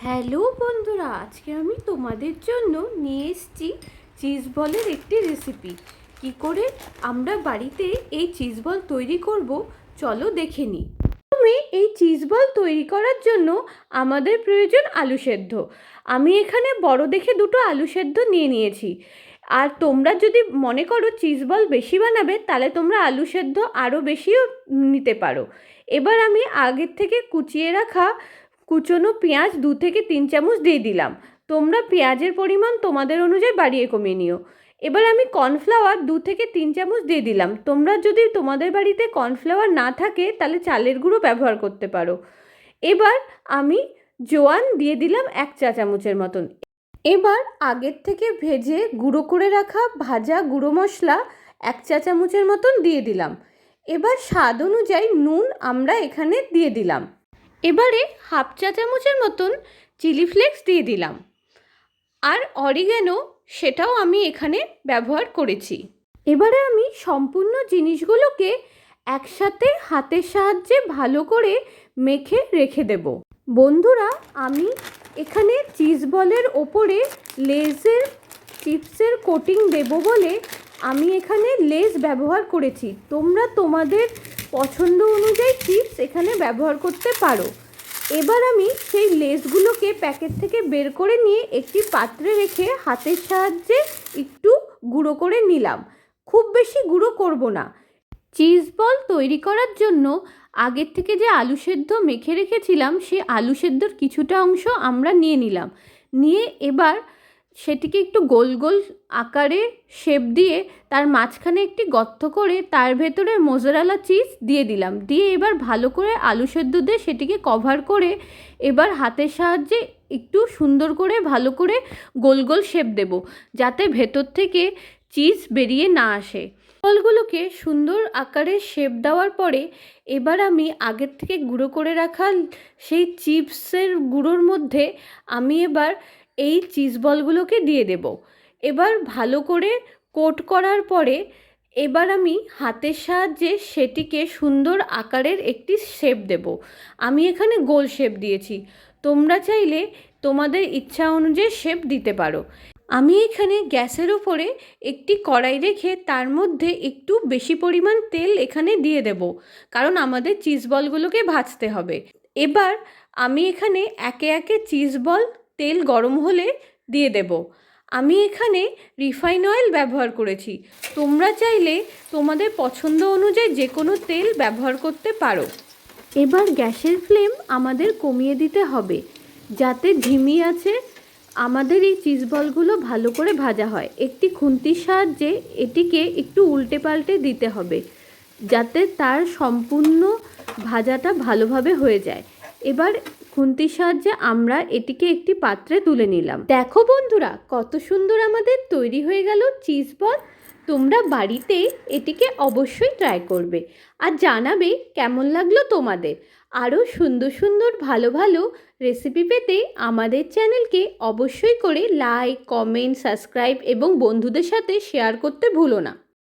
Hello বন্ধুরা, আজকে আমি তোমাদের জন্য নিয়ে এসেছি চিজ বলের একটি রেসিপি। কি করে আমরা বাড়িতে এই চিজ বল তৈরি করব চলো দেখে নিই। প্রথমে এই চিজ বল তৈরি করার জন্য আমাদের প্রয়োজন আলু সেদ্ধ। আমি এখানে বড় দেখে দুটো আলু সেদ্ধ নিয়ে নিয়েছি। আর তোমরা যদি মনে করো চিজ বল বেশি বানাবে তাহলে তোমরা আলু সেদ্ধ আরও বেশিও নিতে পারো। এবার আমি আগের থেকে কুচিয়ে রাখা কুচনো পেঁয়াজ 2 থেকে 3 চামচ দিয়ে দিলাম। তোমরা পেঁয়াজের পরিমাণ তোমাদের অনুযায়ী বাড়িয়ে কমিয়ে নিও। এবার আমি কর্নফ্লাওয়ার 2 থেকে 3 চামচ দিয়ে দিলাম। তোমরা যদি তোমাদের বাড়িতে কর্নফ্লাওয়ার না থাকে তাহলে চালের গুঁড়ো ব্যবহার করতে পারো। এবার আমি জোয়ান দিয়ে দিলাম 1 চা চামচের মতন। এবার আগের থেকে ভেজে গুঁড়ো করে রাখা ভাজা গুঁড়ো মশলা 1 চা চামচের মতন দিয়ে দিলাম। এবার স্বাদ অনুযায়ী নুন আমরা এখানে দিয়ে দিলাম। এবারে 1/2 চা চামচের মতন চিলি ফ্লেক্স দিয়ে দিলাম। আর অরিগ্যানো সেটাও আমি এখানে ব্যবহার করেছি। এবারে আমি সম্পূর্ণ জিনিসগুলোকে একসাথে হাতের সাহায্যে ভালো করে মেখে রেখে দেব। বন্ধুরা, আমি এখানে চিজ বলের ওপরে লেজের চিপসের কোটিং দেব বলে আমি এখানে লেস ব্যবহার করেছি। তোমরা তোমাদের পছন্দ অনুযায়ী চিপস এখানে ব্যবহার করতে পারো। এবার আমি সেই লেসগুলোকে প্যাকেট থেকে বের করে নিয়ে একটি পাত্রে রেখে হাতের সাহায্যে একটু গুঁড়ো করে নিলাম। খুব বেশি গুঁড়ো করব না। চিজ বল তৈরি করার জন্য আগের থেকে যে আলু সেদ্ধ মেখে রেখেছিলাম সেই আলু সেদ্ধর কিছুটা অংশ আমরা নিয়ে নিলাম। নিয়ে এবার সেটিকে একটু গোল গোল আকারে শেপ দিয়ে তার মাঝখানে একটি গর্ত করে তার ভেতরে মোজারেলা চিজ দিয়ে দিলাম। দিয়ে এবার ভালো করে আলু সেদ্ধ দিয়ে সেটিকে কভার করে এবার হাতের সাহায্যে একটু সুন্দর করে ভালো করে গোল গোল শেপ দেব, যাতে ভেতর থেকে চিজ বেরিয়ে না আসে। ফলগুলোকে সুন্দর আকারে শেপ দেওয়ার পরে এবার আমি আগের থেকে গুঁড়ো করে রাখা সেই চিপসের গুঁড়োর মধ্যে আমি এবার এই চিজ বলগুলোকে দিয়ে দেব। এবার ভালো করে কোট করার পরে এবার আমি হাতের সাহায্যে সেটিকে সুন্দর আকারের একটি শেপ দেব। আমি এখানে গোল শেপ দিয়েছি, তোমরা চাইলে তোমাদের ইচ্ছা অনুযায়ী শেপ দিতে পারো। আমি এখানে গ্যাসের উপরে একটি কড়াই রেখে তার মধ্যে একটু বেশি পরিমাণ তেল এখানে দিয়ে দেব, কারণ আমাদের চিজ বলগুলোকে ভাজতে হবে। এবার আমি এখানে একে একে চিজ বল তেল গরম হলে দিয়ে দেব। আমি এখানে রিফাইন অয়েল ব্যবহার করেছি। তোমরা চাইলে তোমাদের পছন্দ অনুযায়ী যে কোনো তেল ব্যবহার করতে পারো। এবার গ্যাসের ফ্লেম আমাদের কমিয়ে দিতে হবে, যাতে ধিমি আছে আমাদের এই চিজ বলগুলো ভালো করে ভাজা হয়। একটি খুন্তির সাহায্যে এটিকে একটু উল্টে পাল্টে দিতে হবে, যাতে তার সম্পূর্ণ ভাজাটা ভালোভাবে হয়ে যায়। এবার খুন্তির সাহায্যে আমরা এটিকে একটি পাত্রে তুলে নিলাম। দেখো বন্ধুরা, কত সুন্দর আমাদের তৈরি হয়ে গেল চিজ বল। তোমরা বাড়িতে এটিকে অবশ্যই ট্রাই করবে আর জানাবে কেমন লাগলো তোমাদের। আরও সুন্দর সুন্দর ভালো ভালো রেসিপি পেতে আমাদের চ্যানেলকে অবশ্যই করে লাইক, কমেন্ট, সাবস্ক্রাইব এবং বন্ধুদের সাথে শেয়ার করতে ভুলো না।